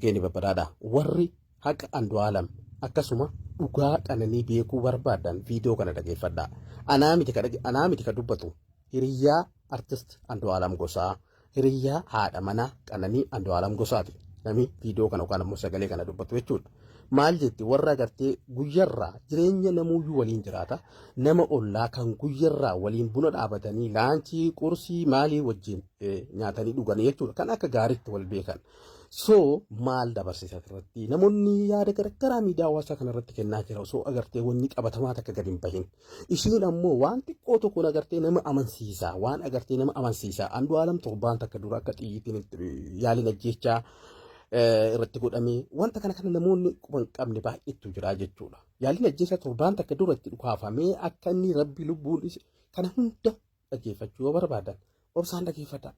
keenya babbadaadha. Warri haqa Andu'aalam akkasuma dhugaa qananii beekuu barbaadan viidiyoo kana dhaggeeffadhaa. Anaa miti ka dubbatu hiriyyaa artist Andu'aalam Gosaa, hiriyyaa haadha manaa qananii Andu'aalam Gosaati. Nami viidiyoo kana yookaan ammoo sagalee kana dubbatu jechuudha. Maal jetti warra agartee guyyarraa jireenya namuuyyuu waliin jiraata. Nama ollaa kan guyyarraa waliin buna dhaabatanii laanchii qursii maalii wajjin nyaatanii dhuganii jechuudha. Kan akka gaariitti wal beekan. So maal dabarsisa irratti namoonni yaada garagaraa miidiyaa hawaasaa kanarratti kennaa jira osoo agartee wanni qabatamaa takka gadi hin bahin. Ishiin ammoo waan xiqqoo tokkoon agartee nama amansiisaa waan agartee nama amansiisaa Andu'aalam torbaan takka dura akka xiyyiitiin yaaliin ajjechaa irratti godhamee wanta kana namoonni quban qabne baay'eetu jira jechuudha. Yaaliin ajjechaa torbaan takka dura itti dhukaafamee akka inni rabbi lubbuun kana hunda dhaggeeffachuu yoo barbaadan obsaan dhaggeeffadha.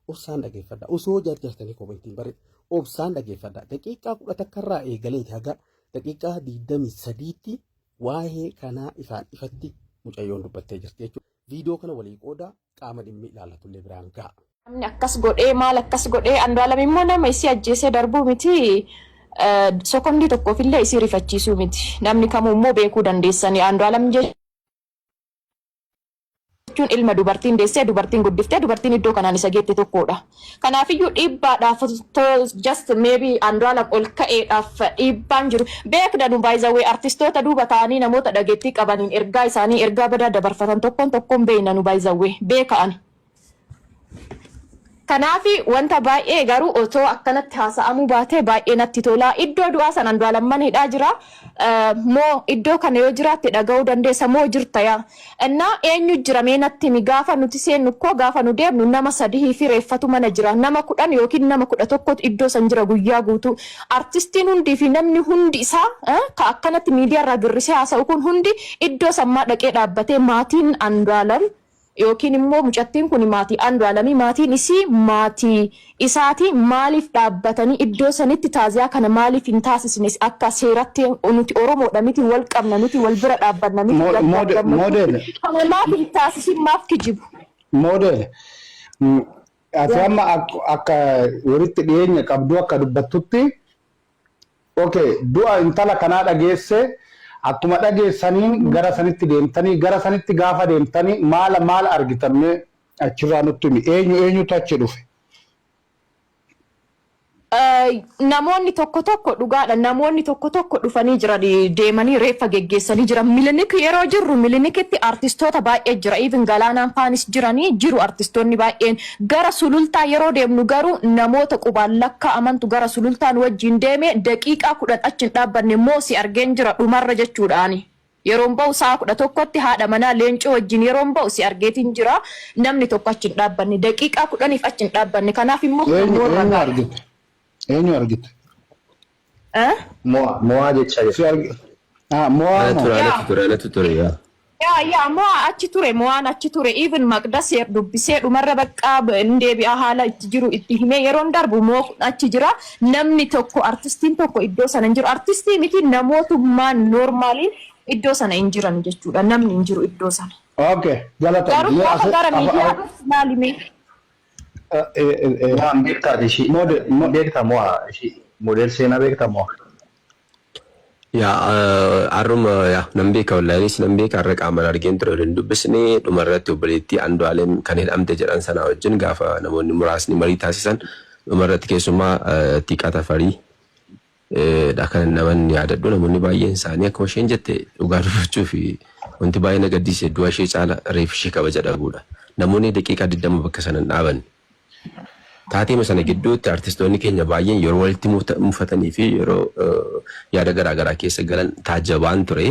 Obsaan dhaggeeffadha. Osoo jarjartanii komentiin bare obsaan dhaggeeffadha. Daqiiqaa 10 takkarraa eegalee haga daqiiqaa 23tti waa'ee kanaa ifaan ifatti mucayyoon dubbattee jirti jechuudha. Viidiyoo kana walii qooda qaama dhimmi ilaalatullee biraan ga'a. Namni akkas godhee maal akkas godhee Andu'aalam immoo nama isii ajjeesee darbuu miti. Sekondii tokkoofillee isii rifachiisuu miti. Namni kamuu immoo beekuu dandeessanii Andu'aalam jechuun ilma dubartiin deessee dubartiin guddiftee dubartiin iddoo kanaan isa geette tokkodha. Kanaafiyyuu dhiibbaadhaaf just maybe Andu'aalam ol ka'eedhaaf dhiibbaan jiru. Beekdanu baay'izawee artistoota duuba ta'anii namoota dhageettii qabaniin ergaa isaanii ergaa badaa dabarfatan tokkoon beeknanu baay'izawee beeka'an. Kanaafi wanta baay'ee garuu otoo akkanatti haasa'amuu baatee baay'ee natti tola. Iddoo du'aa san Andu'aalam mana hidhaa jira. Moo iddoo kana yoo jiraatte dhaga'uu dandeessa moo jirta yaa. Innaa eenyu jira mee natti mi gaafa nuti seennu koo gaafa nu deemnu nama 3 fi reeffatu mana jira. Nama 10 yookiin nama 11 iddoo san jira guyyaa guutuu. Artistiin hundii fi namni hundi isaa ka akkanatti miidiyaarraa girrisee haasa'u kun hundi iddoo sammaa dhaqee dhaabbatee maatiin Andu'aalam yookiin immoo mucattiin kun maatii Andu'aalamii maatiin isii maatii isaati maaliif dhaabbatanii iddoo sanitti taaziyaa kana maaliif hin taasisne akka seeratti nuti Oromoodha miti wal qabna nuti wal bira dhaabbanna miti model maaf hin taasisin maaf kijibu model ati amma akka walitti dhiyeenya qabdu akka dubbattutti okay du'a intala kanaa dhageesse akkuma dhageessaniin gara sanitti deemtanii gara sanitti gaafa deemtanii maal argitamne achirraa nutti himi eenyutu achi dhufe. Namoonni tokko dhugaadha namoonni tokko dhufanii jiran deemanii reeffa geggeessanii jiran milinik yeroo jirru milinikitti artistoota baay'ee jira even Galaanaan faanis jiranii jiru artistoonni baay'een gara sulultaa yeroo deemnu garuu namoota qubaan lakkaa'amantu gara sulultaan wajjin deeme daqiiqaa 10 achi dhaabbanne moosi argeen jira dhumarra jechuudhaani. Yeroon ba'u sa'a 11tti haadha manaa leencoo wajjin yeroon ba'u si argeetiin jira namni tokko achi dhaabbanne daqiiqaa 10f achi dhaabbanne kanaaf immoo eenyu argite? Mo'a jecha Mo'atu ture yaa mo'a achi ture mo'aan achi ture even Maqdasee dubbisee dhumarra baqqaa deebi'aa haala itti jiru itti himee yeroon darbu moo achi jira namni tokko artistiin tokko iddoo sana hin jiru artistii miti namootummaan normaaliin iddoo sana hin jiran jechuudha namni hin jiru iddoo sana. Okay galata. Garuu gara miidiyaa maalime beektaa ishii beektaa mo'a ishii model seenaa beektaa mo'a. Arruma nan beeka wallaanis nan beeka har'a qaamaan argeen ture waliin dubbisnee dhumarratti obboleettii Andu'aalam kan hidhamte jedhan sanaa wajjin gaafa namoonni muraasni marii taasisan dhumarratti keessumaa Tiiqaa Tafarii dha kan namoonni yaadadhu namoonni baay'een isaanii akkuma isheen jette dhugaa dubbachuu fi wanti baay'ee na gaddisiise du'a ishee caala reeffi ishee kabaja dhabuudha. Namoonni daqiiqaa 20 bakka sanan dhaaban. Taatee sana gidduutti artistoonni keenya baay'een yeroo walitti mufatanii fi yeroo yaada garaagaraa keessa galan taajabaan ture.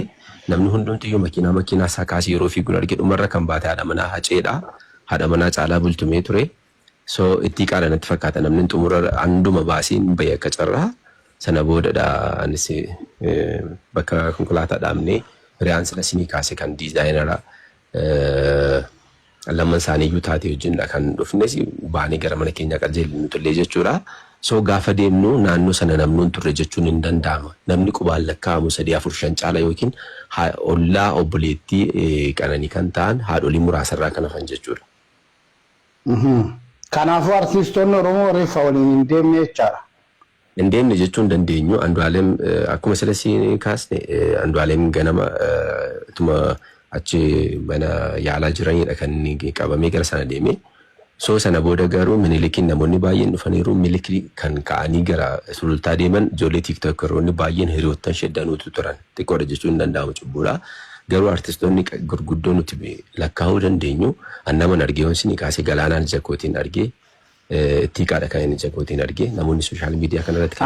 Namni hundumtiyyuu makiinaa isaa kaasee yeroo fiiguun arge dhumarra kan baate haadha manaa Haceedha. Haadha manaa caalaa bultumee ture. So itti qaala natti fakkaata namni xumura handuma baasiin bahe akka carraa sana boodadha anis bakka konkolaataa dhaabnee Riyaan Silasinii kaase kan diizaayinara lamman isaaniiyyuu taatee wajjinidha kan dhufnes baanee gara mana keenya qajeelinu tullee jechuudha. So gaafa deemnu naannoo sana namnuun turre jechuun hin danda'ama. Namni qubaan lakkaa'amu 3-4-5 caala yookiin ollaa obboleettii qananii kan ta'an haadholii muraasarraa kan hafan jechuudha. Kanaafuu artistoonni Oromoo reeffa waliin hin deemne jechaadha. Indeemne jechuun dandeenyu Andu'aalem akkuma sila siin kaasne Andu'aalem ganama tuma achi mana yaalaa jiranidha kan inni qabamee gara sana deeme. So sana booda garuu Minilikiin namoonni baay'een dhufaniiru Miniliki kan ka'anii gara sulultaa deeman ijoollee tiiktookkeroonni baay'een hiriyoottan sheddanuutu turan. Xiqqoodha jechuun hin danda'amu cubbuudha. Garuu artistoonni gurguddoo nuti lakkaa'uu dandeenyu annaman argee hoonsini kaasee Galaanaan Jakootiin argee tiikaadha kan inni Jakootiin argee namoonni sooshaal miidiyaa kanarratti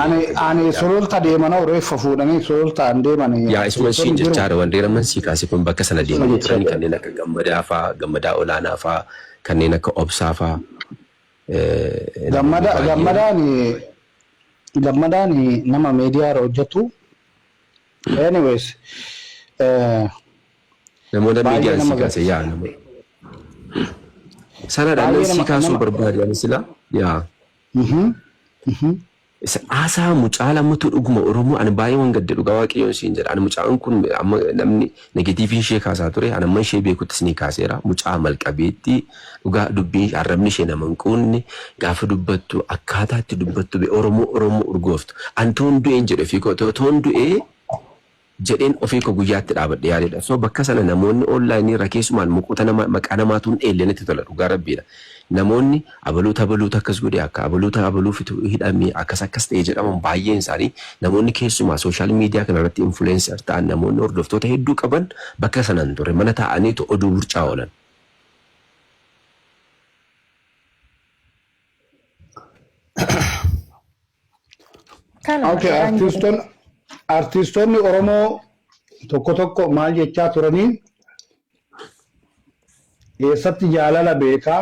ani sululta deemanoo reeffa fuudhanii sululta an deemanii yaa isuma siin jechaadha wandeeraman sii kaasee kun bakka sana deemanii turani kanneen akka gammadaa fa'aa gammadaa olaanaa fa'aa kanneen akka obsaa fa'aa gammadaan nama miidiyaa irra hojjetu anyways namoota miidiyaa sii kaasee yaa nama sana dhaan sii kaasuu barbaadani sila yaa aasaa mucaa lamatu dhuguma Oromoo ani baay'ee waan gadde dhugaa waaqayyoon siin jedha ani mucaan kun amma namni negatiiviin ishee kaasaa ture ani amma ishee beekuttis ni kaaseera mucaa malqabeetti dhugaa dubbiin arrabni ishee nama hin quunne gaafa dubbattu akkaataatti dubbattu be Oromoo urgooftu ani toon du'een jedhe fi toon du'ee jedheen ofii ko guyyaatti dhaabadhe yaadedha so bakka sana namoonni online irra keessumaan muqoota nama maqaa namaatuun dheellenetti tola dhugaa rabbiidha namoonni abaluuta akkas godhe akka abaluu fitu hidhamee akkas ta'e jedhaman baay'een isaanii namoonni keessumaa sooshaal miidiyaa kanarratti influencer ta'an namoonni hordoftoota hedduu qaban bakka sanan ture mana taa'aniitu oduu burcaa oolan. Okay, artistoonni Oromoo tokko maal jechaa turanii eessatti jaalala beekaa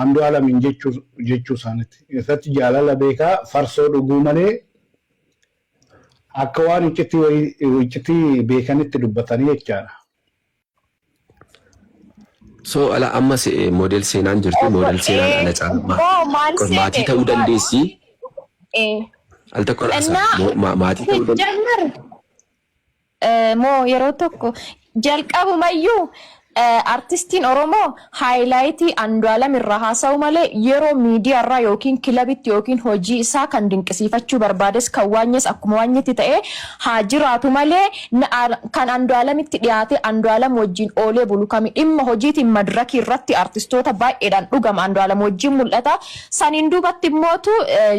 Andu'aalem jechuu isaaniiti. Eessatti jaalala beekaa farsoo dhuguu malee akka waan iccitii beekanitti dubbatanii jechaadha. So ala ammas model seenaan jirti model seenaan ala caalmaa maatii ta'uu dandeessi. maatii ta'uu dandeessi. Moo yeroo tokko jalqabumayyuu artistiin Oromoo haayilaaytii Andu'aalem irraa haasa'u malee yeroo miidiyaa irraa yookiin kilabitti yookiin hojii isaa kan dinqisiifachuu barbaades kan waanyes akkuma waanyetti ta'ee haa jiraatu malee kan Andu'aalemitti dhiyaate Andu'aalem wajjin oolee bulu kami dhimma hojiitiin madirakii irratti artistoota baay'eedhaan dhugama Andu'aalem wajjin mul'ata. Saniin duubatti immootu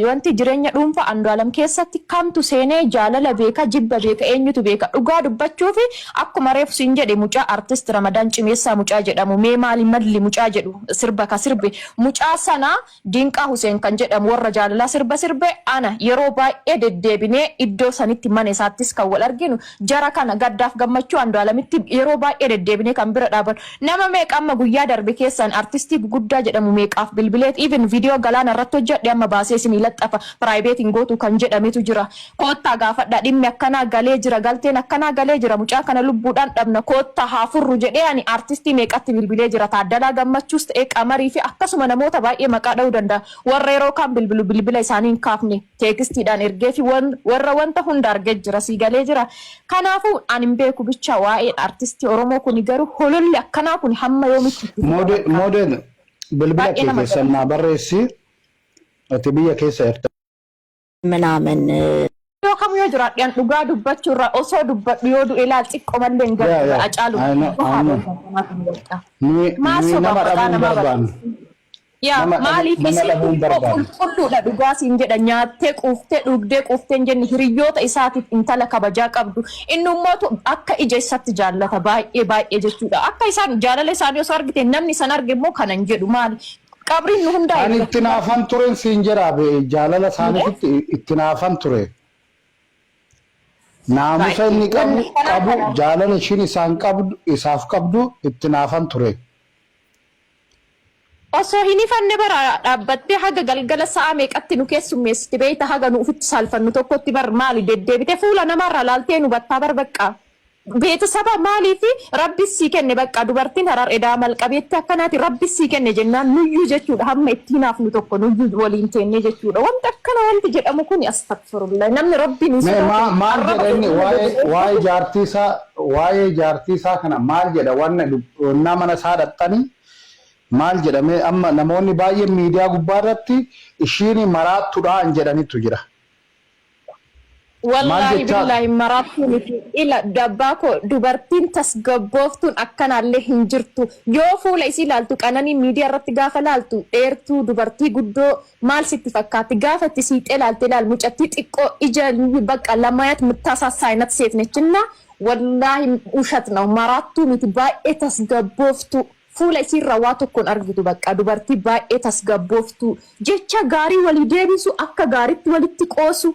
wanti jireenya dhuunfaa Andu'aalem keessatti kamtu seenee jaalala beeka jibba beeka eenyutu beeka dhugaa dubbachuu fi akkuma reefu siin jedhe mucaa artist Ramadaan Meessaa mucaa jedhamu mee maali malli mucaa jedhu sirba ka sirbe mucaa sana Dinqaa Huseen kan jedhamu warra jaalalaa sirbe ana yeroo baay'ee deddeebinee iddoo sanitti mana isaattis kan wal arginu jara kana gaddaaf gammachuu Andu'aalemitti yeroo baay'ee deddeebinee kan bira dhaaban nama meeqa amma guyyaa darbe keessan artistii guddaa jedhamu meeqaaf bilbileet even viidiyoo Galaana irratti hojjedhe amma baasee isinii laxxafa piraayiveetiin gootu kan jedhametu jira koottaa gaafadha dhimmi akkanaa galee jira galteen akkanaa galee jira mucaa kana lubbuudhaan dhabna koottaa haafurru jedhee ani artistii meeqatti bilbilee jira Taaddalaa Gammachuus ta'ee Qamarii fi akkasuma namoota baay'ee maqaa dha'uu danda'a warra yeroo kan bilbila isaanii hin kaafne teekstiidhaan ergee fi warra wanta hunda argee jira sii galee jira kanaafuu ani hin beeku bicha waa'ee artistii Oromoo kun garuu hololli akkanaa kun hamma yoomitti model bilbila keessan naa barreessi ati biyya keessa jirta ምናምን kamu yoo jiraadhaan dhugaa dubbachuu irraa osoo dubbadhu yoo du'e laal xiqqoo mallee hin galu acaalu yaa maaliif isin qulqulluudha dhugaa siin jedha nyaattee quuftee dhugdee quuftee jenne hiriyoota isaatiif intala kabajaa qabdu inni ummootu akka ija isaatti jaallata baay'ee jechuudha akka isaan jaalala isaanii osoo argite namni san arge immoo kanan jedhu maali qabriin nu hundaa ani itti naafan turen siin jedha jaalala isaaniitti itti naafan ture naamusa inni qabu jaalala ishiin isaaf qabdu itti naafan ture. Osoo hin ifanne bara dhaabbattee haga galgala sa'a meeqatti nu keessummeessite beeyta haga nu ufitti salfannu tokkotti bar maali deddeebite fuula namarraa laaltee nu battaa bar bakka. Beetisaba maaliif rabbis sii kenne bakka dubartiin harar edaa malqabeetti akkanaati rabbis sii kenne jennaan nuyyuu jechuudha hamma ittiin haafnu tokko nuyyuu waliin teennee jechuudha wanta akkana wanti jedhamu kun astagfirullah namni rabbiin maal jedhani waa'ee jaartii isaa kana maal jedha wanna mana isaa dhaxxanii maal jedhame amma namoonni baay'ee miidiyaa gubbaa irratti ishiin maraattuudhaan jedhanitu jira. Wallahi billahi maraatuun ila dabbaako dubartiin tasgabbooftuun akkanaallee hin jirtu yoo fuula isii ilaaltu qananii miidiyaa irratti gaafa ilaaltu dheertuu dubartii guddoo maal sitti fakkaatti gaafa itti siixee ilaalte ilaal mucattii xiqqoo ija bakka lamayat mutaasaa inat seetnechinna wallahi ushat ነው maraattuun itti baay'ee tasgabbooftu fuula isii irraa waa tokkoon argitu bakka dubartii baay'ee tasgabbooftu jecha gaarii walii deebisu akka gaariitti walitti qoosu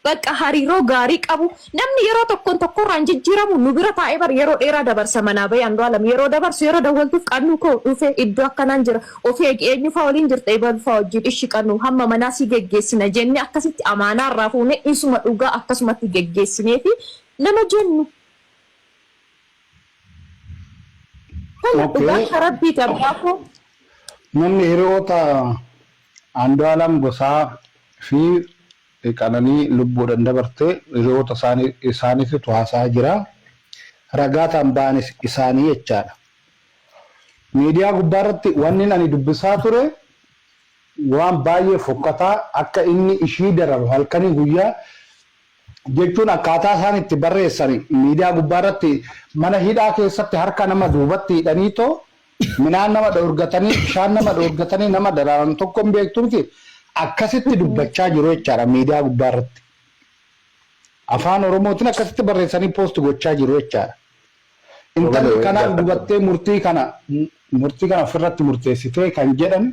bakka hariiroo gaarii qabu namni yeroo tokkoon tokkorraan jijjiiramu nu bira taa'ee bar yeroo dheeraa dabarsa manaa bahe Andu'aalam yeroo dabarsu yeroo dawwaltuuf qannu koo dhufee iddoo akkanaan jira ofii eenyu fa'aa waliin jirta eebal fa'aa wajjin ishi qannu hamma manaa si geggeessina jenne akkasitti amaanaa irraa fuunee isuma dhugaa akkasumatti geggeessinee fi nama jennu. Dhugaa rabbiiti abbaakoo. Namni hiriyoota Andu'aalam Gosaa fi qananii lubbuudhaan dabartee hiriyoota isaaniitu haasaa jira. Ragaataan ba'anis isaanii jechaadha. Miidiyaa gubbaarratti wanni ani dubbisaa ture waan baay'ee fokkataa akka inni ishii dararu halkanii guyyaa jechuun akkaataa isaan itti barreessan miidiyaa gubbaarratti mana hidhaa keessatti harka nama duubatti hidhaniitoo minaan nama dhorgatanii bishaan nama dhorgatanii nama daraaran tokko hin beektuuti. Akkasitti dubbachaa jiru jechaadha miidiyaa gubbaarratti. Afaan Oromootiin akkasitti barreessanii poost gochaa jiru jechaadha. Intalli kanaan gubattee murtii kana ofirratti murteessitee kan jedhan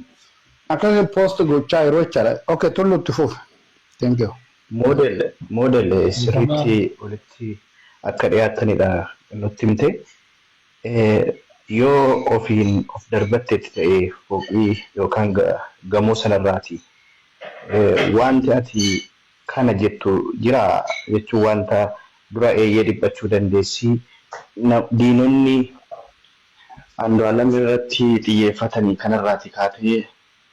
akkasitti poost gochaa jiru jechaadha. Okay, tulluutti fuuf. Thank you. Model sirriitti walitti akka dhiyaatanidha nutti himte. Yoo ofiin of darbatteetti ta'ee fooqii yookaan gamoo sanarraati. Wanti ati kana jettu jira jechuun wanta dura eeyyee dhibbachuu dandeessi. Diinonni Andu'aalam irratti xiyyeeffatanii kanarraati kaatee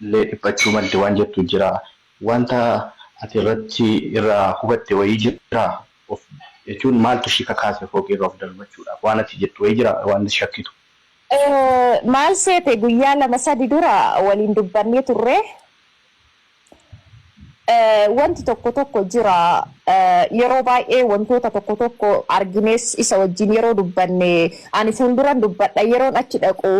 illee dhibbachuu madde waan jettu jira. Wanta ati irratti irraa hubatte wayii jira jechuun maaltu shi kakaase fooqii irraa of darbachuudhaaf waan ati jettu wayii jira waan shakkitu. Maal seete guyyaa lama sadi dura waliin dubbannee turre. Wanti tokko jira yeroo baay'ee wantoota tokko arginees isa wajjin yeroo dubbanne ani fuulduran dubbadha yeroon achi dhaqu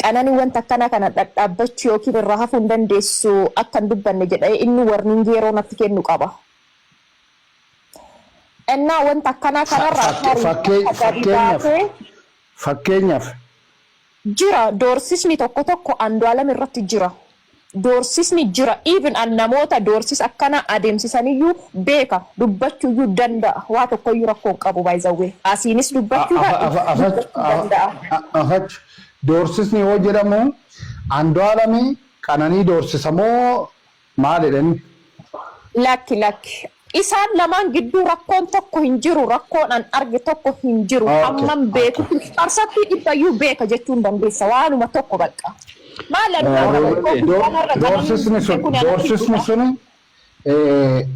qananii wanta akkana kana dhadhaabbachuu yookiin irraa hafuu hin dandeessu akkan dubbanne jedhee inni warningi yeroo natti kennu qaba. Innaa wanta akkana kanarraa fakkeenyaaf jira doorsisni tokko Andu'aalam irratti jira. Doorsisni jira even an namoota doorsis akkana adeemsisaniyyuu beeka dubbachuuyyuu danda'a waa tokkoyyuu rakkoon qabu baay'izawwee asiinis dubbachuu danda'a. Doorsisni yoo jedhamu Andu'aalam qananii doorsisamoo maal jedhani? Lakki. Isaan lamaan gidduu rakkoon tokko hin jiru rakkoon an arge tokko hin jiru amman beeku qarsatti dhibbayyuu beeka jechuun dandeessa waanuma tokko bakka.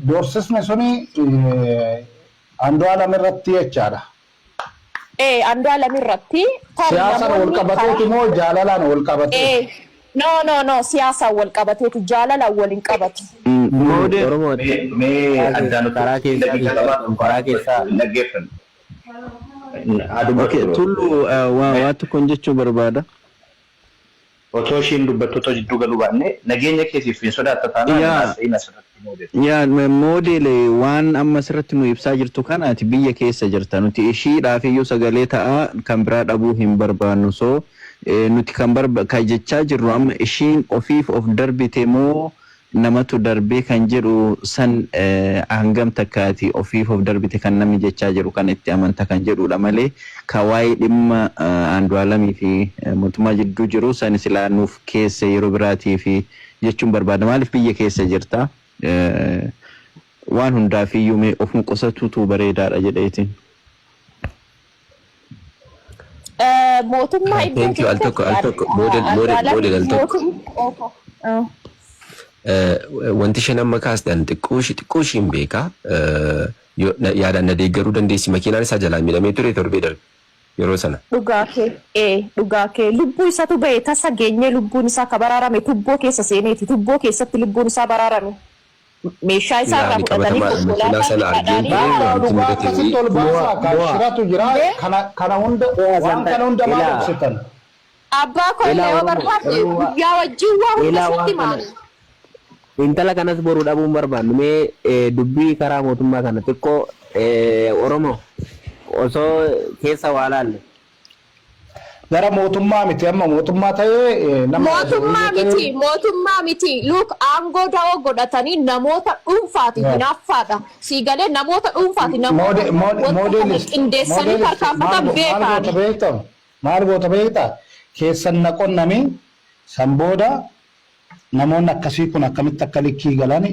Doorsisni suni Andu'aalam irratti jechaadha. Andu'aalam irratti. Siyaasaan wal qabateeti moo jaalalaan wal qabate? No, siyaasaan wal qabateeti jaalalaan wal hin qabatu. Mee addaan karaa keessaa dhaggeeffannu. Tullu waa tokkoon jechuu barbaada. Otoo ishiin dubbattoota jidduu galuu baanne nageenya keessiif hin sodaatta taanaan moodele waan amma asirratti nu ibsaa jirtu kanaati biyya keessa jirta nuti ishiidhaaf iyyuu sagalee ta'a kan biraa dhabuu hin barbaannu so nuti kan jechaa jirru amma ishiin ofiif of darbite moo namatu darbee kan jedhu san hangam takkaati ofiif of darbite kan namni jechaa jiru kan itti amanta kan jedhudha malee ka waa'ee dhimma Andu'aalamii fi mootummaa jidduu jiru san silaanuuf keessa yeroo biraatii fi jechuun barbaada maaliif biyya keessa jirta waan hundaaf iyyuu mee ofuma qusatuutu bareedaadha jedheetiin. Mootummaa iddoo al tokko model al tokko. Wanti isheen amma kaasdhaan xiqqoo ishiin beeka yaadaan na deeggaruu dandeessi makiinaan isaa jalaa miidhamee ture torbee darbe yeroo sana. Dhugaa kee lubbuu isaatu bahee tasa geenyee lubbuun isaa ka baraarame tubboo keessa seeneeti tubboo keessatti lubbuun isaa baraarame. meeshaa isaa irraa fudhatanii konkolaataa abbaa koollee yoo barbaade guyyaa wajjin waa hunda sitti maali. Intala kanas boruu dhabuun barbaannu mee dubbii karaa mootummaa kana xiqqoo Oromoo osoo keessa waa laalle. Gara mootummaa miti amma mootummaa ta'ee mootummaa miti Luuk aangoo da'oo godhatanii namoota dhuunfaati hinaaffaadha siigalee namoota dhuunfaati namoota qindeessanii tarkaanfatan beekaani. Maal goota beektaa keessan naqonnami san booda namoonni akkasii kun akkamitti akka likkii galani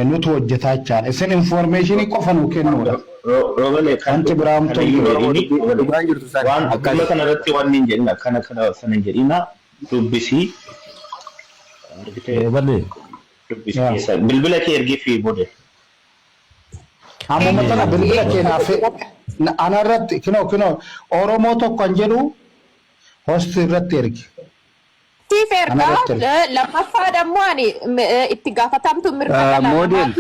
nutu hojjetaa jechaan isin informationii qofa nuu kennuudha. Wanti biraamtu waan akkuma kana irratti waan hin jedhin akkana kana sana hin jedhina dubbisii bilbila kee ergii fi bode. Amma matana bilbila kee naaf anarratti kinoo Oromoo tokko kan jedhu hosti irratti ergi. Tiiferdaa lammaffaa dammoo ani itti gaafatamtu mirga dhala waan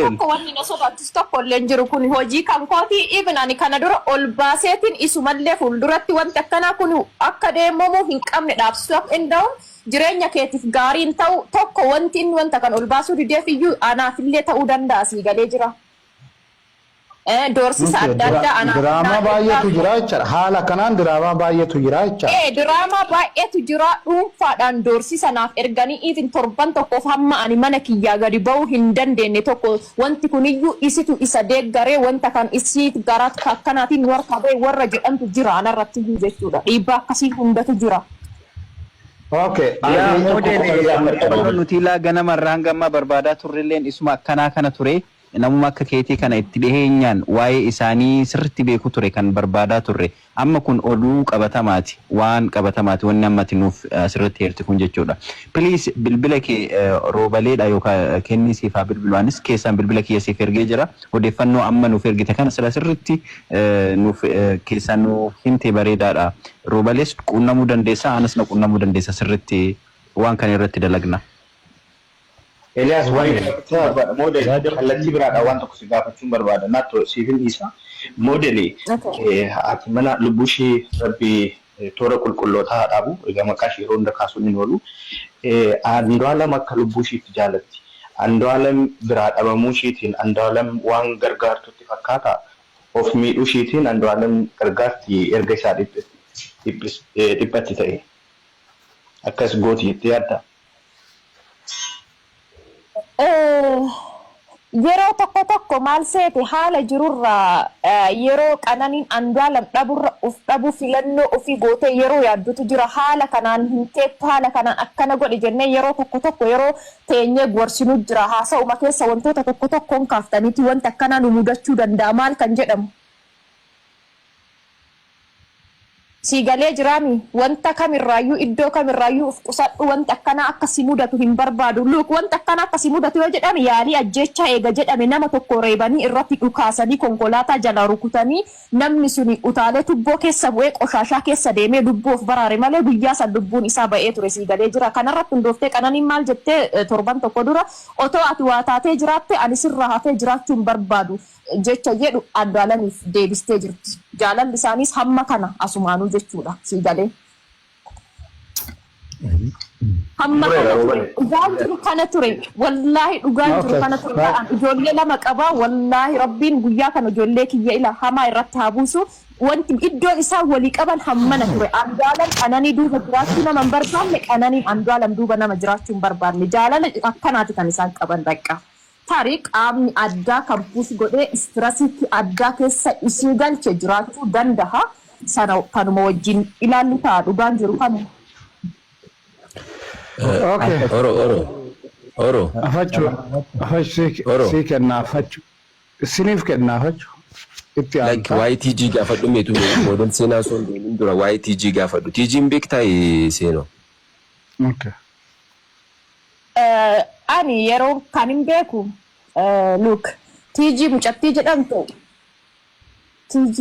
tokko wanni na sodaachisu tokko illee jiru kun hojii kan kooti even ani kana dura ol baaseetiin isumallee fuulduratti wanti akkanaa kun akka deemamu hin qabne dhaabsisuu akka danda'u jireenya keetiif gaariin ta'u tokko wanti inni wanta kan ol baasuu dideef iyyuu anaafillee ta'uu danda'a sii galee jira. Doorsisa adda addaa anaaf diraamaa baay'eetu jira jechuudha. Haala kanaan diraamaa baay'eetu jira jechuudha. Diraamaa baay'eetu jira dhuunfaadhaan doorsisa naaf erganii even torban tokkoof hamma ani mana kiyyaa gadi ba'uu hin dandeenye tokko wanti kuniyyuu isitu isa deeggaree wanta kan isiit garaa akkanaatiin warra ba'e warra jedhamtu jira anarratti iyyuu jechuudha. Dhiibbaa akkasii hundatu jira. Okay. Nuti ilaa ganamarraan gamma barbaadaa turrelleen isuma akkanaa kana ture. Namuma akka keetii kana itti dhiheenyaan waa'ee isaanii sirriitti beeku ture kan barbaadaa turre amma kun oduu qabatamaati waan qabatamaati wanni ammati nuuf sirriitti heerti kun jechuudha. Please bilbila kee roobaleedha yookaan kennisiifaa bilbilaanis keessaan bilbila kee siif ergee jira odeeffannoo amma nuuf ergite kana sirriitti nuuf keessaan nuuf himte bareedaadha. Roobalees quunnamuu dandeessa anas na quunnamuu dandeessa sirriitti waan kana irratti dalagna. Elias model kallattii biraadha waan tokko si gaafachuun barbaada naatto siifin isa modeli ati mana lubbuu ishee rabbi toora qulqullootaa dhaabu egaa maqaa ishee yeroo hunda kaasuun hin oolu Andu'aalam akka lubbuu isheetti jaalatti Andu'aalam biraa dhabamuu isheetiin Andu'aalam waan gargaartutti fakkaata of miidhuu isheetiin Andu'aalam gargaarti erga isaa dhiphatti ta'e akkas gooti jettee yaadda. Yeroo tokko maal seete haala jirurraa yeroo qananiin Andu'aalam dhaburra uf dhabu filannoo ofii gootee yeroo yaaddutu jira haala kanaan hin teettu haala kanaan akkana godhe jennee yeroo tokko yeroo teenyee gorsinuu jira haasa'uma keessa wantoota tokkoon kaaftaniiti wanta akkanaa nu mudachuu danda'a maal kan jedhamu. Siigalee jiraami wanta kamirraayyuu iddoo kamirraayyuu uf qusadhu wanta akkanaa akka si mudatu hin barbaadu. Luuk wanta akkanaa akka si mudatu yoo jedhame yaalii ajjeechaa eega jedhame nama tokko reebanii irratti dhukaasanii konkolaataa jala rukutanii namni suni utaalee tubboo keessa bu'ee qoshaashaa keessa deemee lubbuu of baraare malee guyyaa san lubbuun isaa ba'ee ture siigalee jira. Kanarratti hundooftee qananiin maal jettee torban tokko dura otoo ati waa taatee jiraatte ani sirraa hafee jiraachuu hin barbaadu jecha jedhu Andu'aalamiif deebistee jirti. Jaalalli isaaniis hamma kana asumaanuu jechuudha siigalee. Hamma dhugaan jiru kana ture wallaahi dhugaan jiru kana ture ijoollee lama qabaa wallaahi rabbiin guyyaa kana ijoollee kiyya ila hamaa irratti haa buusu wanti iddoon isaa walii qaban hammana ture. Andu'aalam qananii duuba jiraachuu nama hin barbaanne qananiin Andu'aalam duuba nama jiraachuu hin barbaanne jaalala akkanaati kan isaan qaban dhaqqa. Tarii qaamni addaa kan puus godhee istirasiitti addaa keessa isii galche jiraachuu danda'a. Sana kanuma wajjin ilaallu ta'a dhugaan jiru kanuma. Oro. Si kennaafachu. Isiniif kennaafachu. Itti like YTG gaafadhu meetu model seenaa sun deemin dura YTG gaafadhu. TG'n beektaa seenoo. Okay. Ani yeroo kan hin beeku Luuk TG mucattii jedhamtu TG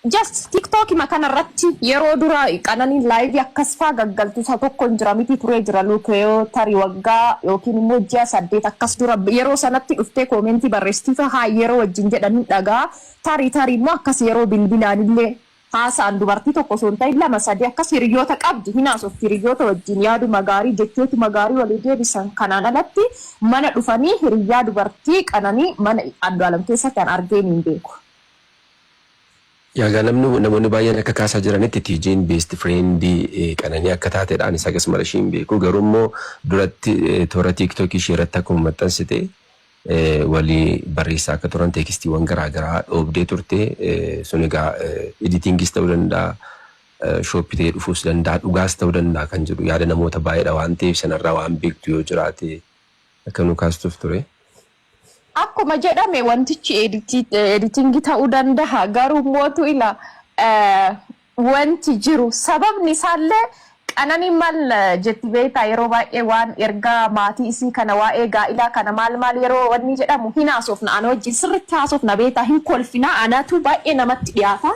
just TikTok makana irratti yeroo dura qananii live akkasfaa gaggaltu isa tokko jira miti turee jira Luukeyoo tarii waggaa yookiin immoo ji'a 8 akkas dura yeroo sanatti dhuftee koomentii barreessifa haa yeroo wajjin jedhanii dhagaa tarii immoo akkas yeroo bilbilaanillee haasaan dubartii tokko osoo hin ta'in 2-3 akkas hiriyoota qabdi hinaasuuf hiriyoota wajjin yaaduma gaarii jechootuma gaarii walii deebisan kanaan alatti mana dhufanii hiriyaa dubartii qananii mana Andu'aalam keessatti kan argeen hin beeku. Yaa namoonni baay'een akka kaasaa jiranitti TJ'n best friend qananii akka taateedhaan isa akkasuma ishee hin beeku garuu immoo duratti toora TikTok ishee irratti akkuma maxxansite walii barreessaa akka turan teekstiiwwan garaagaraa dhoobdee turte sun egaa editingis ta'uu danda'a shooppitee dhufuus danda'a dhugaas ta'uu danda'a kan jedhu yaada namoota baay'eedha waan ta'eef sanarraa waan beektu yoo jiraate akka nu kaastuuf ture. Akkuma jedhame wantichi editingi ta'uu danda'a garuu mootu ila wanti jiru sababni isaallee qananii maal jetti beektaa yeroo baay'ee waan ergaa maatii isii kana waa'ee gaa'ilaa kana maal yeroo wanni jedhamu hin haasofna ana wajjin sirriitti haasofna beektaa hin kolfina anatu baay'ee namatti dhiyaata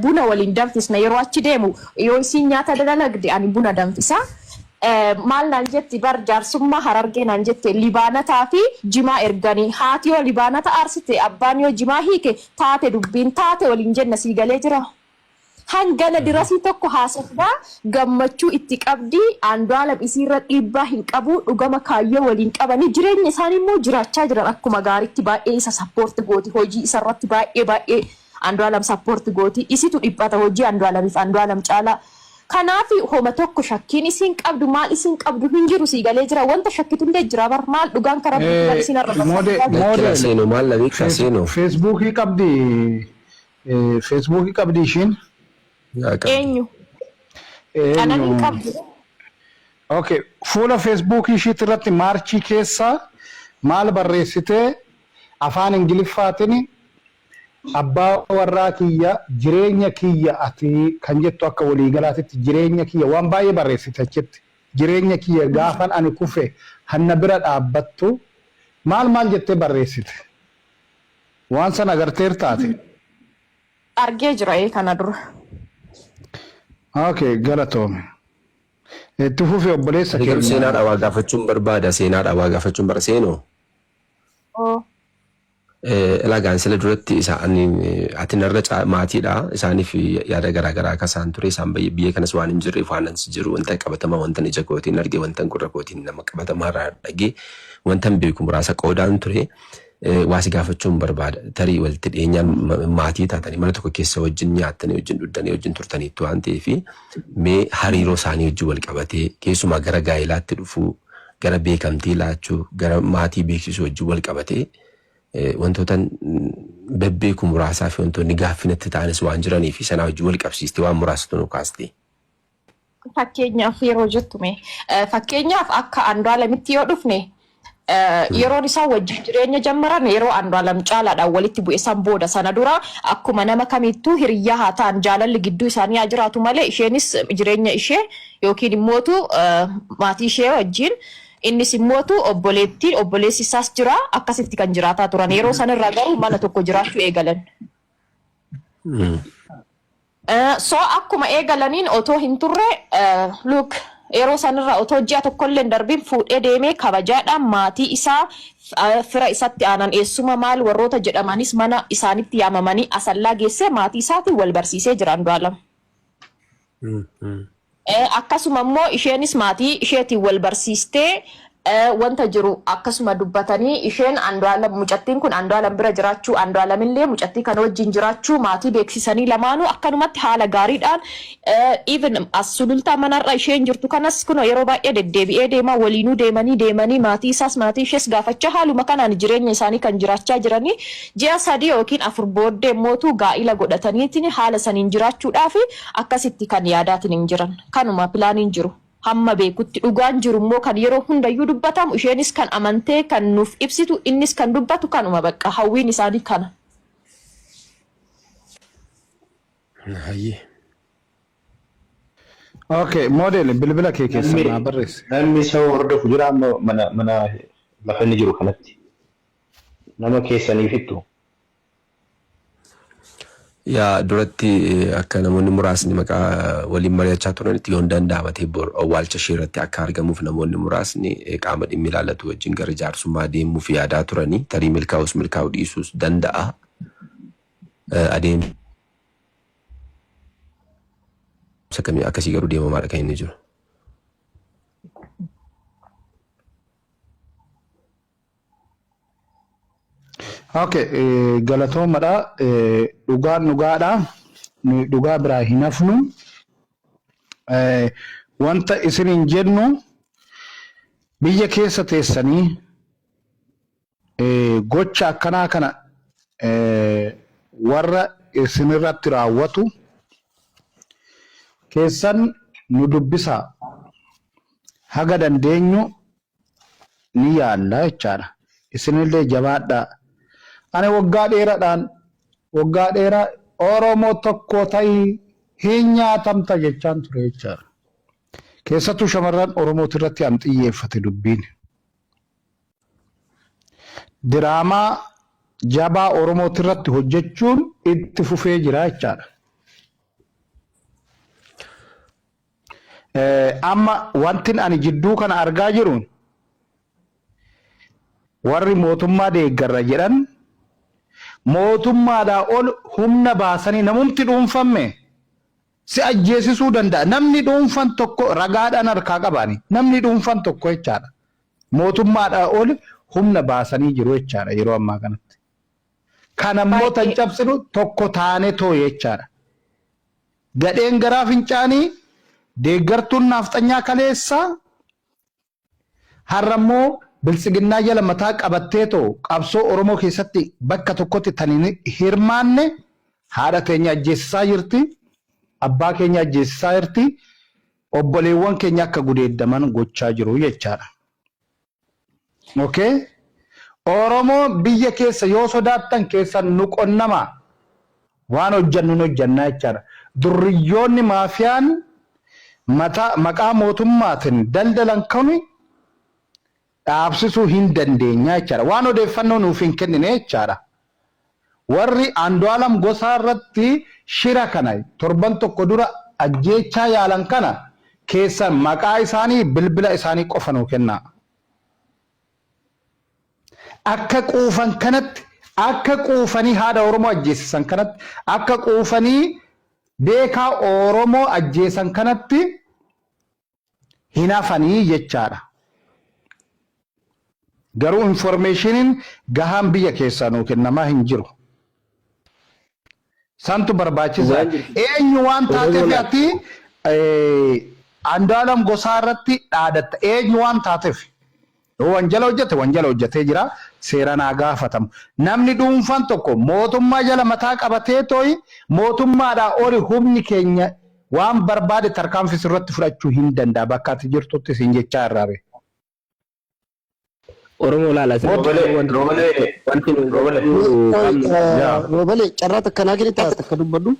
buna waliin danfisna yeroo achi deemu yoo isiin nyaata dalagde ani buna danfisa. Maal naan jetti bar jaarsummaa Harargee naan jette Libaanataa fi Jimaa erganii haati yoo Libaanata aarsite abbaan yoo Jimaa hiike taate dubbiin taate waliin jenna sii galee jira. Hangana dirasii tokko haasofnaa gammachuu itti qabdi Andu'aalam isiirra dhiibbaa hin qabu dhugama kaayyoo waliin qabanii jireenya isaanii immoo jiraachaa jiran akkuma gaariitti baay'ee isa sappoorti gooti hojii isarratti baay'ee Andu'aalam sappoorti gooti isitu dhiphata hojii Andu'aalamiif Andu'aalam caalaa. Kanaafi homa tokko shakkiin isiin qabdu maal isiin qabdu hin jiru sii galee jira wanta shakkitu illee jira bar maal dhugaan karaa bitan isiin arraba model maal la beeksa seeno Facebookii qabdi ishiin eenyu qananii qabdu. Okay fuula Facebookii ishiit irratti maarchii keessa maal barreessitee afaan Ingiliffaatiin abbaa warraa kiyya jireenya kiyya ati kan jettu akka waliigalaatitti jireenya kiyya waan baay'ee barreessite achitti jireenya kiyya gaafan ani kufe hanna bira dhaabbattu maal jettee barreessite waan sana agarteer taate argee jira kana dura. Okay galatoome itti fufee obboleessa keenya seenaadha waa gaafachuun barbaada seenaadha waa gaafachuun barseenoo. Lagaan sila duratti isaan ati narra maatiidha isaaniif yaada garaagaraa akka isaan ture isaan biyya kanas waan hin jirreef waan ansi jiru wanta qabatamaa wanta ija kootiin argee wanta gurra kootiin nama qabatamaa irraa dhagee wanta beeku muraasa qoodaan ture waasi gaafachuun barbaada tarii walitti dhiyeenyaan maatii taatanii mana tokko keessa wajjin nyaattanii wajjin dhuddanii wajjin turtaniitu waan ta'eef mee hariiroo isaanii wajjin wal qabatee keessumaa gara gaa'ilaatti dhufuu gara beekamtii laachuu gara maatii beeksisuu wajjin wal qabatee wantoota bebbeeku muraasaa fi wantoonni gaaffinatti ta'anis waan jiraniif sanaa wajjin wal qabsiiste waan muraasatu nu kaaste. Fakkeenyaaf yeroo jettume fakkeenyaaf akka Andu'aalamitti yoo dhufne yeroon isaa wajjin jireenya jammaran yeroo Andu'aalam caalaadhaan walitti bu'e san booda sana dura akkuma nama kamittuu hiriyyaa haa ta'an jaalalli gidduu isaanii haa jiraatu malee isheenis jireenya ishee yookiin immootu maatii ishee wajjin innis immootu obboleessi isaas jira akkasitti kan jiraataa turan yeroo sanarraa garuu mana tokko jiraachuu eegalan. So akkuma eegalaniin otoo hin turre look yeroo sanarraa otoo ji'a tokkollee darbiin fuudhee deemee kabajaadhaan maatii isaa fira isatti aanan eessuma maal warroota jedhamanis mana isaanitti yaamamanii asallaa geessee maatii isaatiin wal barsiisee jira Andu'aalam. Akkasuma immoo isheenis maatii isheetiin wal barsiistee wanta jiru akkasuma dubbatanii isheen Andu'aalam mucattiin kun Andu'aalam bira jiraachuu Andu'aalamillee mucattii kana wajjin jiraachuu maatii beeksisanii lamaanuu akkanumatti haala gaariidhaan even as sulultaa manarra isheen jirtu kanas kun yeroo baay'ee deddeebi'ee deemaa waliinuu deemanii maatii isaas maatii ishees gaafachaa haaluma kanaan jireenya isaanii kan jiraachaa jiranii ji'a 3 yookiin 4 booddee mootuu gaa'ila godhataniitiin haala saniin jiraachuudhaaf akkasitti kan yaadaatiin hin jiran kanuma pilaaniin jiru. Hamma beekutti dhugaan jiru immoo kan yeroo hundayyuu dubbatamu isheenis kan amantee kan nuuf ibsitu innis kan dubbatu kanuma bakka hawwiin isaanii kana. Okay, model bilbila kee keessa naa barreessi. Namni isa hordofu jira mana lafa inni jiru kanatti. Nama keessaniifittu. Yaa duratti akka namoonni muraasni maqaa waliin mari'achaa turanitti yoon danda'amate awwaalcha ishee irratti akka argamuuf namoonni muraasni qaama dhimmi ilaallatu wajjin gara jaarsummaa deemuuf yaadaa turanii tarii milkaa'uu dhiisuus danda'a. Adeemsa kamii akkasii garuu deemamaadha kan inni jiru. Okay, galatoomadha. Dhugaan dhugaadha. Dhugaa biraa hin hafnu. Wanta isiniin jennu biyya keessa teessanii gocha akkanaa kana warra isinirratti raawwatu keessan nu dubbisaa haga dandeenyu ni yaalla jechaadha. Isinillee jabaadhaa. Ani waggaa dheeraa Oromoo tokko ta'ii hin nyaatamta jechaan ture jechaadha. Keessattuu shamarran Oromooti irratti an xiyyeeffate dubbiin. Diraamaa jabaa Oromooti irratti hojjechuun itti fufee jira jechaadha. Amma wantin ani jidduu kana argaa jiruun warri mootummaa deeggarra jedhan mootummaadhaa ol humna baasanii namumti dhuunfamme si ajjeesisuu danda'a. Namni dhuunfan tokko ragaadhaan harkaa qabaani. Namni dhuunfan tokko jechaadha. Mootummaadhaa ol humna baasanii jiru jechaadha yeroo ammaa kanatti. Kanammoo tan cabsinu tokko taane too jechaadha. Gadheen garaa fincaanii deeggartuun naafxanyaa kaleessaa har'ammoo bilisiginnaa jala mataa qabattee too qabsoo Oromoo keessatti bakka tokkotti taniin hirmaanne haadha keenya ajjeesisaa jirti, abbaa keenya ajjeesisaa jirti, obboleewwan keenya akka gudeeddaman gochaa jiru jechaadha. Okay? Oromoo biyya keessa yoo sodaattan keessan nu qonnama waan hojjannu hojjannaa jechaadha. Durriyyoonni maafiyaan maqaa mootummaatiin daldalan kami dhaabsisuu hin dandeenya jechaadha. Waan odeeffannoo nuuf hin kennine jechaadha. Warri Andu'aalam Gosaa irratti shira kana torban tokko dura ajjeechaa yaalan kana keessan maqaa isaanii bilbila isaanii qofa nuu kennaa. Akka quufan kanatti akka quufanii haadha Oromoo ajjeesisan kanatti akka quufanii beekaa Oromoo ajjeesan kanatti hin hafanii jechaadha. Garuu informationiin gahaan biyya keessaa nuu kennamaa hin jiru. Santu barbaachisa. Eenyu waan taateef ati Andu'aalam Gosaa irratti dhaadatta. Eenyu waan taateef wanjala hojjetee jira. Seeraan haa gaafatamu. Namni dhuunfaan tokko mootummaa jala mataa qabatee tooyi mootummaadhaa oli humni keenya waan barbaade tarkaanfii irratti fudhachuu hin danda'a. Bakka ati jirtutti siin jechaa irraa beeku. Oromoo laala Roobale carraa takkanaa gadi ta'a takka dubbadhu.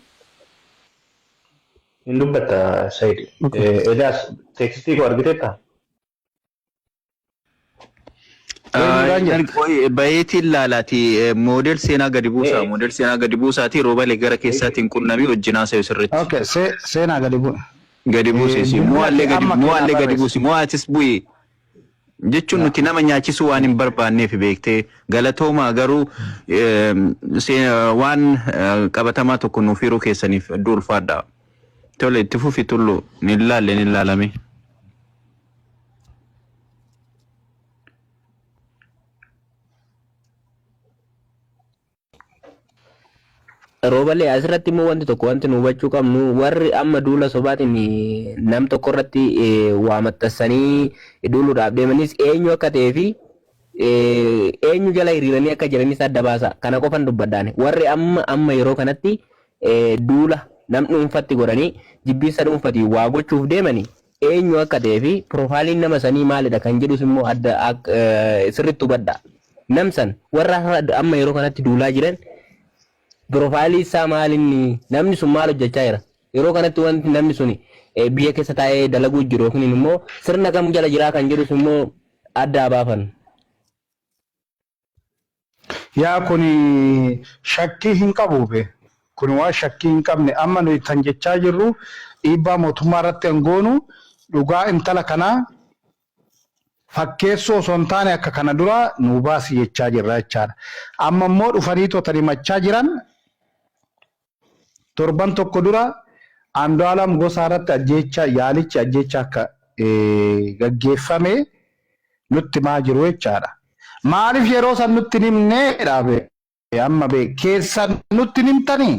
Hin dubbatta Said. Elias teeksistii koo argiteetta? Bayeetiin laalaati moodel seenaa gadi buusaa. Moodel seenaa gadi buusaati roobale gara keessaatiin qunnamii wajjinaa se'u sirriitti. Okay, seenaa gadi buusa. Gadi buusisi. Mo'allee gadi buusi. Mo'atis bu'ii. Jechuun nuti nama nyaachisuu waan hin barbaanneef beektee galatoomaa garuu waan qabatamaa tokko nuuf hiruu keessaniif hedduu ulfaadha. Tole itti fufi tullu ni ilaalame. Roobalee asirratti immoo wanti nu hubachuu qabnu warri amma duula sobaatiin nam tokko irratti waa maxxansanii duuluudhaaf deemanis eenyu akka ta'ee fi eenyu jala hiriiranii akka jiranis adda baasa. Kana qofan dubbadhaane warri amma yeroo kanatti duula nam dhuunfatti godhanii jibbiinsa dhuunfatii waa gochuuf deemanii eenyu akka ta'ee fi piroofaaliin nama sanii maalidha kan jedhus immoo adda sirriitti hubadha. Namsan warra amma yeroo kanatti duulaa jiran Profailii isaa maalinni namni sun maal hojjechaa jira yeroo kanatti wanti namni sun biyya keessa taa'ee dalaguu jiru yookiin immoo sirna kam jala jiraa kan jedhus immoo adda baafan. Yaa kun shakkii hin qabuufe kun waa shakkii hin qabne amma nuyi kan jechaa jirru dhiibbaa mootummaa irratti hangoonu dhugaa intala kanaa fakkeessoo osoo hin taane akka kana dura nu baasi jechaa jirra jechaadha. Amma immoo dhufanii toota himachaa jiran torban tokko dura Andu'aalam Gosaa irratti ajjeechaa yaalichi ajjeechaa akka gaggeeffame nutti maa jiru jechaadha. Maaliif yeroo san nutti himnee dhaabe amma keessan nutti himtanii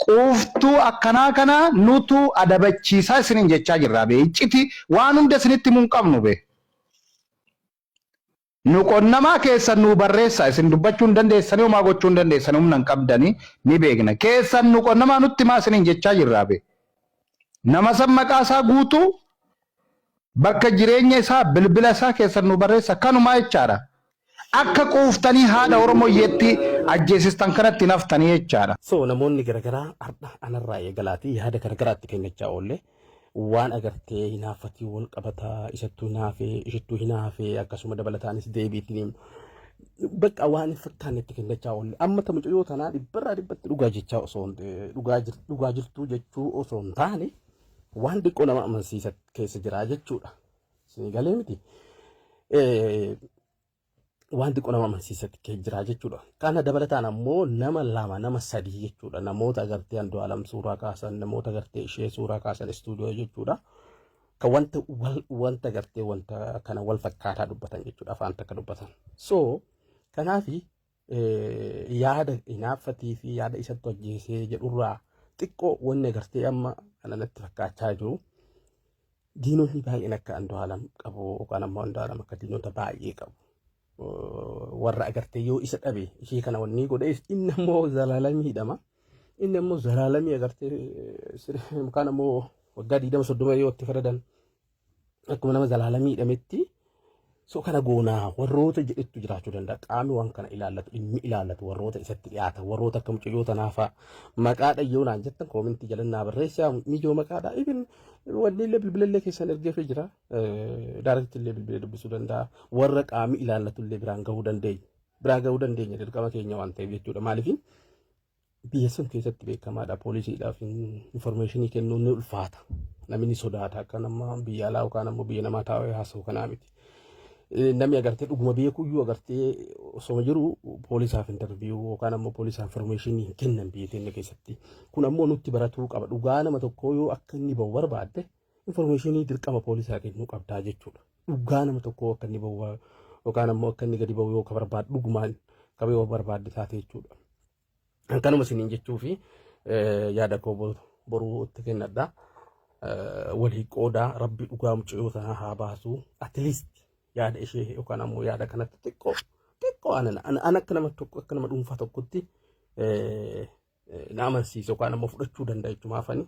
quuftuu akkanaa kana nutu adabachiisaa isinin jechaa jirra icciti waan hunda isinitti mun qabnu nu qonnamaa keessan nu barreessa isin dubbachuu hin dandeessanii homaa gochuu hin dandeessanii humna hin qabdanii ni beekna keessan nu qonnamaa nutti maa isinin jechaa jirra nama san maqaa isaa guutuu bakka jireenya isaa bilbila isaa keessan nu barreessa kanumaa jechaadha. Akka quuftanii haadha Oromoyeetti ajjeesistan kanatti naftanii jechaadha. So namoonni garagaraa har'a anarraa eegalaatii yaada garagaraatti kennachaa oolle waan agartee hinaafatii wal qabataa isattuu hinaafee ishittuu hinaafee akkasuma dabalataanis deebiitiin bakka waan fakkaanetti kennachaa oolle amma ta mucayyoo tanaa dhibbarraa dhibbatti dhugaa jechaa osoo dhugaa jirtuu jechuu osoo hin taane waan xiqqoo nama amansiisa keessa jira jechuudha. Isin galee miti. Waan xiqqoo nama amansiisatti keessa jira jechuudha. Kana dabalataan ammoo nama lama nama sadii jechuudha. Namoota agartee Andu'aalam suuraa kaasan namoota agartee ishee suuraa kaasan istuudiyoo jechuudha. Kan wanta agartee wanta kana wal fakkaataa dubbatan jechuudha afaan takka dubbatan. So kanaafi yaada hinaafatii fi yaada isatti ajjeesee jedhurraa xiqqoo wanni agartee amma kanatti fakkaachaa jiru. Diinonni baay'een akka Andu'aalam qabu yookaan ammoo Andu'aalam akka diinota baay'ee qabu. Warra agartee yoo isa dhabe ishee kana wanni godhe inni ammoo zalaalamiidhama. Inni ammoo zalaalamii agartee yookaan ammoo waggaa 20-30 yoo itti faradan akkuma nama zalaalamiidhametti so kana goonaa warroota jedhettu jiraachuu danda'a. Qaamni waan kana ilaallatu dhimmi ilaallatu warroota isatti dhiyaatan warroota akka mucayyoo tanaafa maqaa dhayyoo naan jettan koomintii jalannaa barreessaa mijoo maqaadha. Ibin wanni illee bilbilallee keessan ergeefee jira. Daaretti illee bilbila dubbisuu danda'a. Warra qaamni ilaallatu illee biraan gahuu dandeenya. Biraan gahuu dandeenya dirqama keenya waan ta'eef jechuudha. Maaliif biyya sun keessatti beekamaadha. Poolisiidhaaf informationii kennuun ni ulfaata. Namni sodaata akka nama biyya alaa yookaan ammoo biyya namaa taa'ee haasa'u kanaa miti. Namni agartee dhuguma beekuyyuu agartee osoo jiru poolisaaf interviyuu yookaan ammoo poolisaaf informationii kennan biyya keenya keessatti. Kun ammoo nutti baratuu qaba. Dhugaa nama tokkoo yoo akka inni bahu barbaadde informationii dirqama poolisaa kennuu qabdaa jechuudha. Dhugaa nama tokkoo akka inni bahu yookaan ammoo akka inni gadi bahu yoo ka barbaadde dhugumaan qabee yoo barbaadde taate jechuudha. Kanuma isiniin jechuu fi yaada koo boruu itti kennadha. Walii qoodaa rabbi dhugaa mucayyoo tanaa haa baasu at least yaada ishee yookaan ammoo yaada kanatti xiqqoo ana akka nama tokko akka nama dhuunfaa tokkotti na amansiisa yookaan ammoo fudhachuu danda'a jechuudha maafani.